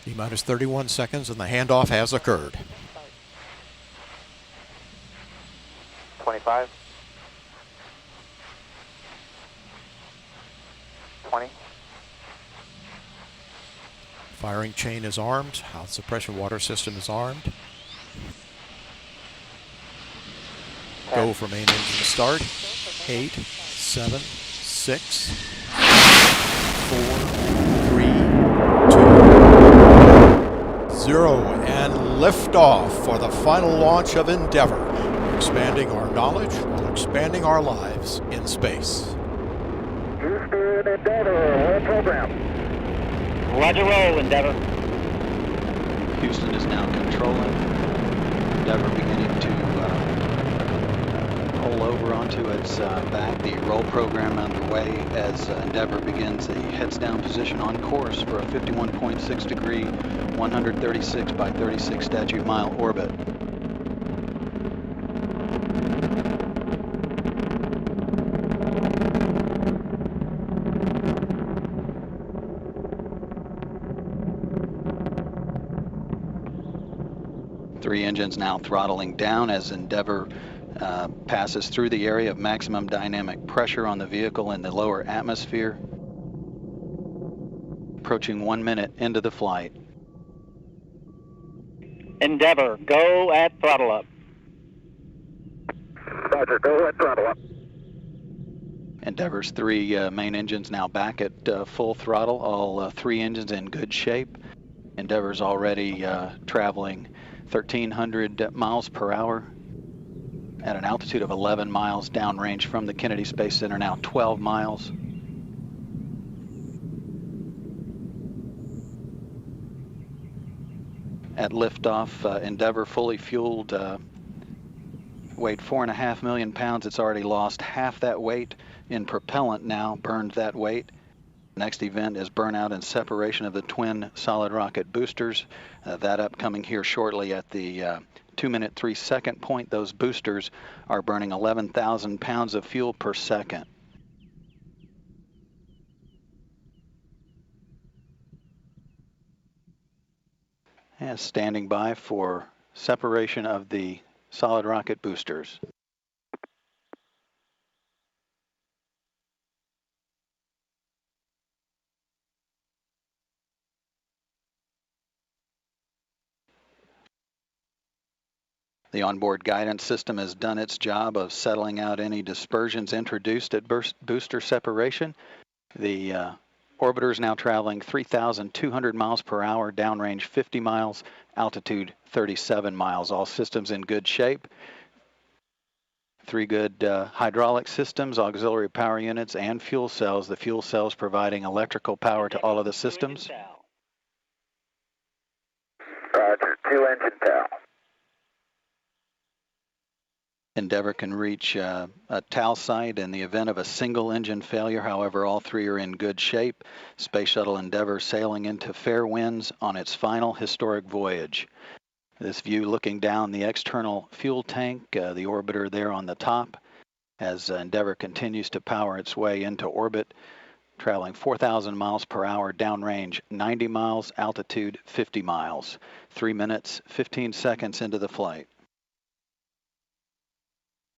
T-minus 31 seconds and the handoff has occurred. 25. 20. Firing chain is armed. House suppression water system is armed. 10. Go for main engine start. 8, 7, 6, 4, 3, 2, 0. And liftoff for the final launch of Endeavour. Expanding our knowledge while expanding our lives in space. Houston, Endeavour, roll program. Roger, roll, Endeavour. Houston is now controlling. Endeavour beginning to pull over onto its back. The roll program underway as Endeavour begins a heads down position on course for a 51.6 degree, 136 by 36 statute mile orbit. Three engines now throttling down as Endeavour passes through the area of maximum dynamic pressure on the vehicle in the lower atmosphere. Approaching 1 minute into the flight. Endeavour, go at throttle up. Roger, go at throttle up. Endeavour's three main engines now back at full throttle, all three engines in good shape. Endeavour's already traveling 1,300 miles per hour at an altitude of 11 miles downrange from the Kennedy Space Center, now 12 miles. At liftoff, Endeavour fully fueled, weighed 4.5 million pounds. It's already lost half that weight in propellant now, burned that weight. Next event is burnout and separation of the twin solid rocket boosters. That upcoming here shortly at the 2 minute 3 second point. Those boosters are burning 11,000 pounds of fuel per second. And standing by for separation of the solid rocket boosters. The onboard guidance system has done its job of settling out any dispersions introduced at booster separation. The orbiter is now traveling 3,200 miles per hour, downrange 50 miles, altitude 37 miles. All systems in good shape. Three good hydraulic systems, auxiliary power units, and fuel cells. The fuel cells providing electrical power to all of the systems. Roger, 2 engine tail. Endeavour can reach a TAL site in the event of a single engine failure. However, all three are in good shape. Space Shuttle Endeavour sailing into fair winds on its final historic voyage. This view looking down the external fuel tank, the orbiter there on the top, as Endeavour continues to power its way into orbit, traveling 4,000 miles per hour, downrange 90 miles, altitude 50 miles. 3 minutes, 15 seconds into the flight.